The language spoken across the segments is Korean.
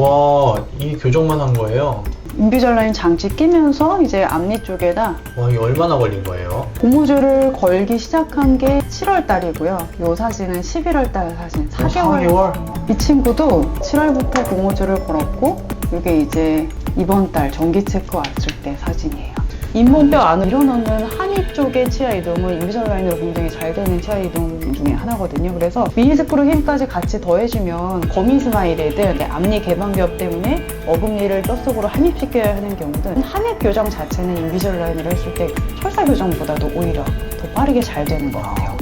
와, 이 교정만 한 거예요? 인비절라인 장치 끼면서 이제 앞니 쪽에다 와, 이게 얼마나 걸린 거예요? 고무줄을 걸기 시작한 게 7월 달이고요. 이 사진은 11월 달 사진, 4개월. 이 친구도 7월부터 고무줄을 걸었고, 이게 이제 이번 달 정기 체크 왔을 때 사진이에요. 잇몸뼈 안으로 밀어넣는 하미 쪽의 치아 이동은 인비절라인으로 굉장히 잘 되는 치아 이동 중에 하나거든요. 그래서 미니스크루 힘까지 같이 더해주면 거미 스마일애들 앞니 개방벽 때문에 어금니를 뼛속으로 함입시켜야 하는 경우는 함입 교정 자체는 인비절라인으로 했을 때 철사 교정보다도 오히려 더 빠르게 잘 되는 것 같아요.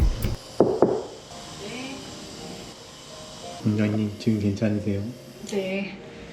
원장님 지금 괜찮으세요? 네.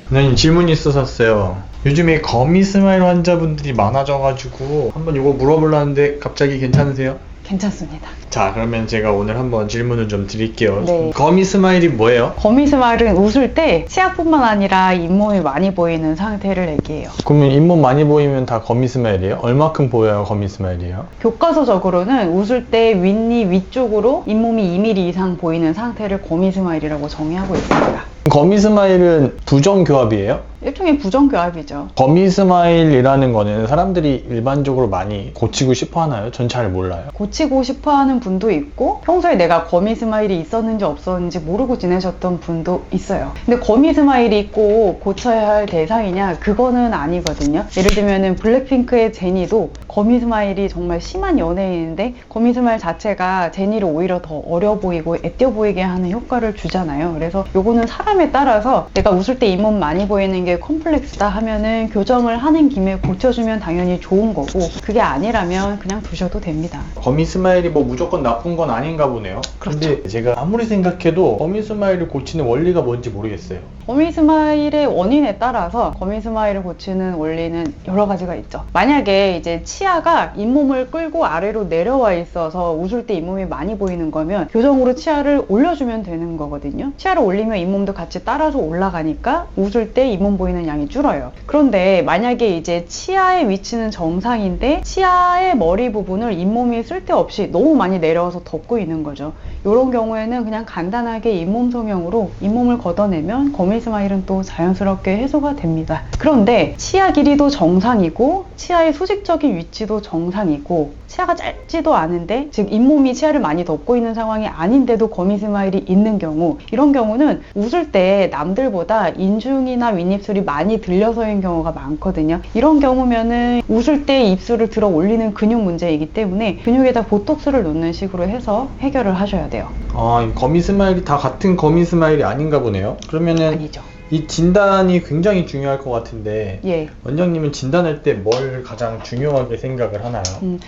원장님 질문이 있었어요. 요즘에 거미 스마일 환자분들이 많아져가지고 한번 이거 물어보려는데 갑자기 괜찮으세요? 괜찮습니다. 자, 그러면 제가 오늘 한번 질문을 좀 드릴게요. 네. 거미 스마일이 뭐예요? 거미 스마일은 웃을 때 치아뿐만 아니라 잇몸이 많이 보이는 상태를 얘기해요. 그러면 잇몸 많이 보이면 다 거미 스마일이에요? 얼마큼 보여요 거미 스마일이요? 교과서적으로는 웃을 때 윗니 위쪽으로 잇몸이 2mm 이상 보이는 상태를 거미 스마일이라고 정의하고 있습니다. 거미 스마일은 부정교합이에요? 일종의 부정교합이죠. 거미 스마일이라는 거는 사람들이 일반적으로 많이 고치고 싶어 하나요? 전 잘 몰라요. 고치고 싶어 하는 분도 있고 평소에 내가 거미 스마일이 있었는지 없었는지 모르고 지내셨던 분도 있어요. 근데 거미 스마일이 꼭 고쳐야 할 대상이냐? 그거는 아니거든요. 예를 들면은 블랙핑크의 제니도 거미 스마일이 정말 심한 연예인인데 거미 스마일 자체가 제니를 오히려 더 어려 보이고 애띄어 보이게 하는 효과를 주잖아요. 그래서 요거는 사람에 따라서 내가 웃을 때 잇몸 많이 보이는 게 컴플렉스다 하면은 교정을 하는 김에 고쳐주면 당연히 좋은 거고, 그게 아니라면 그냥 두셔도 됩니다. 거미 스마일이 뭐 무조건 나쁜 건 아닌가 보네요. 그렇죠. 근데 제가 아무리 생각해도 거미 스마일을 고치는 원리가 뭔지 모르겠어요. 거미 스마일의 원인에 따라서 거미 스마일을 고치는 원리는 여러 가지가 있죠. 만약에 이제 치아가 잇몸을 끌고 아래로 내려와 있어서 웃을 때 잇몸이 많이 보이는 거면 교정으로 치아를 올려주면 되는 거거든요. 치아를 올리면 잇몸도 같이 따라서 올라가니까 웃을 때 잇몸 보이는 양이 줄어요. 그런데 만약에 이제 치아의 위치는 정상인데 치아의 머리 부분을 잇몸이 쓸데없이 너무 많이 내려와서 덮고 있는 거죠. 이런 경우에는 그냥 간단하게 잇몸 성형으로 잇몸을 걷어내면 거미 스마일은 또 자연스럽게 해소가 됩니다. 그런데 치아 길이도 정상이고 치아의 수직적인 위치도 정상이고 치아가 짧지도 않은데, 즉 잇몸이 치아를 많이 덮고 있는 상황이 아닌데도 거미 스마일이 있는 경우, 이런 경우는 웃을 때 남들보다 인중이나 윗입술이 많이 들려서인 경우가 많거든요. 이런 경우면은 웃을 때 입술을 들어 올리는 근육 문제이기 때문에 근육에다 보톡스를 놓는 식으로 해서 해결을 하셔야 돼요. 아, 이 거미 스마일이 다 같은 거미 스마일이 아닌가 보네요. 그러면은 아니죠. 이 진단이 굉장히 중요할 것 같은데, 예. 원장님은 진단할 때 뭘 가장 중요하게 생각을 하나요?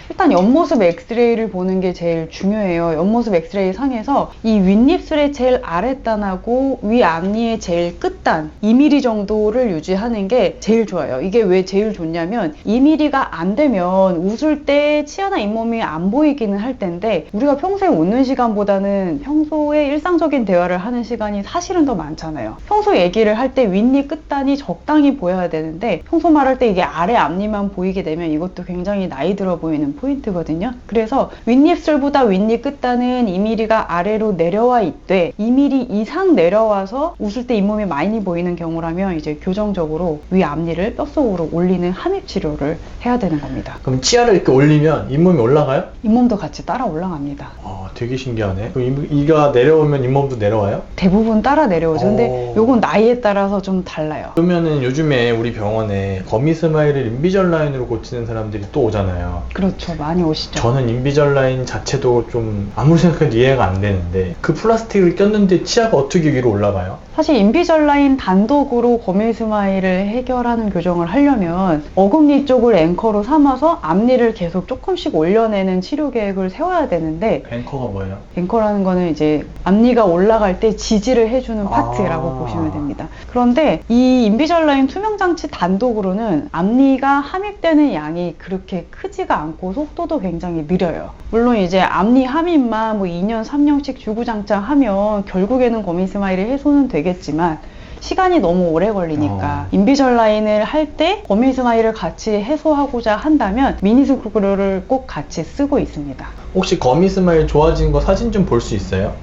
일단 옆모습 엑스레이를 보는 게 제일 중요해요. 옆모습 엑스레이 상에서 이 윗입술의 제일 아랫단하고 위 앞니의 제일 끝단 2mm 정도를 유지하는 게 제일 좋아요. 이게 왜 제일 좋냐면 2mm가 안 되면 웃을 때 치아나 잇몸이 안 보이기는 할 텐데, 우리가 평소에 웃는 시간보다는 평소에 일상적인 대화를 하는 시간이 사실은 더 많잖아요. 평소 얘기를 할 때 윗니 끝단이 적당히 보여야 되는데 평소 말할 때 이게 아래 앞니만 보이게 되면 이것도 굉장히 나이 들어 보이는 포인트거든요. 그래서 윗입술보다 윗니 끝단은 2mm가 아래로 내려와 있되 2mm 이상 내려와서 웃을 때 잇몸이 많이 보이는 경우라면 이제 교정적으로 위 앞니를 뼛속으로 올리는 함입 치료를 해야 되는 겁니다. 그럼 치아를 이렇게 올리면 잇몸이 올라가요? 잇몸도 같이 따라 올라갑니다. 아, 되게 신기하네. 그럼 이가 내려오면 잇몸도 내려와요? 대부분 따라 내려오죠. 근데 요건 나이에 따라서 좀 달라요. 그러면은 요즘에 우리 병원에 거미 스마일을 인비절라인으로 고치는 사람들이 또 오잖아요. 그렇죠. 많이 오시죠. 저는 인비절라인 자체도 좀 아무리 생각해도 이해가 안 되는데, 그 플라스틱을 꼈는데 치아가 어떻게 위로 올라가요? 사실 인비절라인 단독으로 거미 스마일을 해결하는 교정을 하려면 어금니 쪽을 앵커로 삼아서 앞니를 계속 조금씩 올려내는 치료 계획을 세워야 되는데, 앵커가 뭐예요? 앵커라는 거는 이제 앞니가 올라갈 때 지지를 해주는 파트라고 보시면 됩니다. 그런데 이 인비절라인 투명장치 단독으로는 앞니가 함입되는 양이 그렇게 크지가 않고 속도도 굉장히 느려요. 물론 이제 앞니 함입만 뭐 2년, 3년씩 주구장창 하면 결국에는 거미 스마일이 해소는 되겠지만 시간이 너무 오래 걸리니까 인비절라인을 할 때 거미 스마일을 같이 해소하고자 한다면 미니스크루를 꼭 같이 쓰고 있습니다. 혹시 거미 스마일 좋아진 거 사진 좀 볼 수 있어요?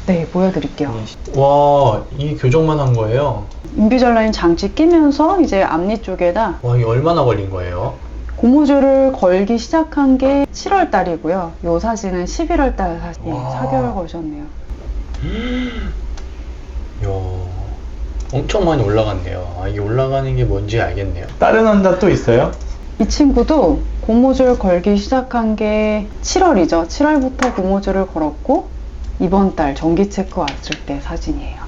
네, 보여드릴게요. 와, 이 교정만 한 거예요? 인비절라인 장치 끼면서 이제 앞니 쪽에다 와, 이게 얼마나 걸린 거예요? 고무줄을 걸기 시작한 게 7월 달이고요. 요 사진은 11월 달 사진. 와. 4개월 걸으셨네요. 이야, 엄청 많이 올라갔네요. 아, 이게 올라가는 게 뭔지 알겠네요. 다른 환자 또 있어요? 이 친구도 고무줄 걸기 시작한 게 7월이죠. 7월부터 고무줄을 걸었고 이번 달 정기 체크 왔을 때 사진이에요.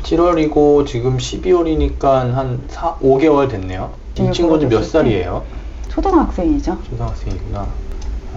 7월이고 지금 12월이니까 한 5개월 됐네요. 이 친구는 몇 살이에요? 초등학생이죠. 초등학생이구나.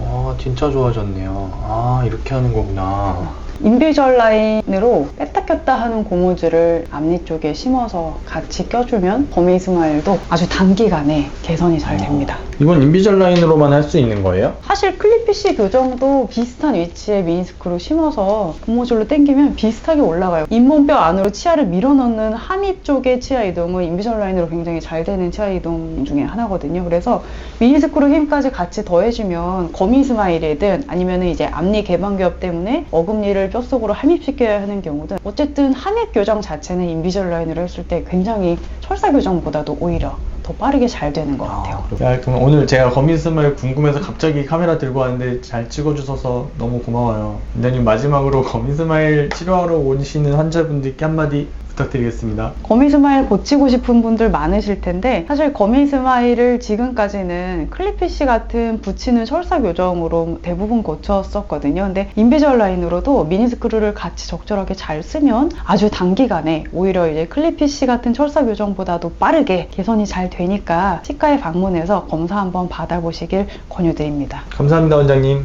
아, 진짜 좋아졌네요. 아, 이렇게 하는 거구나. 인비절라인으로 뺐다 꼈다 하는 고무줄을 앞니 쪽에 심어서 같이 껴주면 거미 스마일도 아주 단기간에 개선이 잘 됩니다. 이건 인비절라인으로만 할 수 있는 거예요? 사실 클리피쉬 교정도 비슷한 위치에 미니스크로 심어서 고무줄로 당기면 비슷하게 올라가요. 잇몸뼈 안으로 치아를 밀어넣는 하미 쪽의 치아 이동은 인비절라인으로 굉장히 잘 되는 치아 이동 중에 하나거든요. 그래서 미니스크로 힘까지 같이 더해주면 거미 스마일이든 아니면 이제 앞니 개방기업 때문에 어금니를 뼛속으로 함입시켜야 하는 경우든 어쨌든 함입 교정 자체는 인비절라인으로 했을 때 굉장히 철사 교정보다도 오히려 더 빠르게 잘 되는 것 같아요. 야, 그럼 오늘 제가 거미 스마일 궁금해서 갑자기 카메라 들고 왔는데 잘 찍어주셔서 너무 고마워요. 원장님, 마지막으로 거미 스마일 치료하러 오시는 환자분들께 한마디 부탁드리겠습니다. 거미 스마일 고치고 싶은 분들 많으실 텐데 사실 거미 스마일을 지금까지는 클리피쉬 같은 붙이는 철사 교정으로 대부분 고쳤었거든요. 근데 인비절라인으로도 미니스크루를 같이 적절하게 잘 쓰면 아주 단기간에 오히려 이제 클리피쉬 같은 철사 교정보다도 빠르게 개선이 잘 되니까 치과에 방문해서 검사 한번 받아보시길 권유드립니다. 감사합니다, 원장님.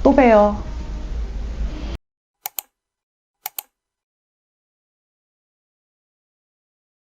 또 봬요.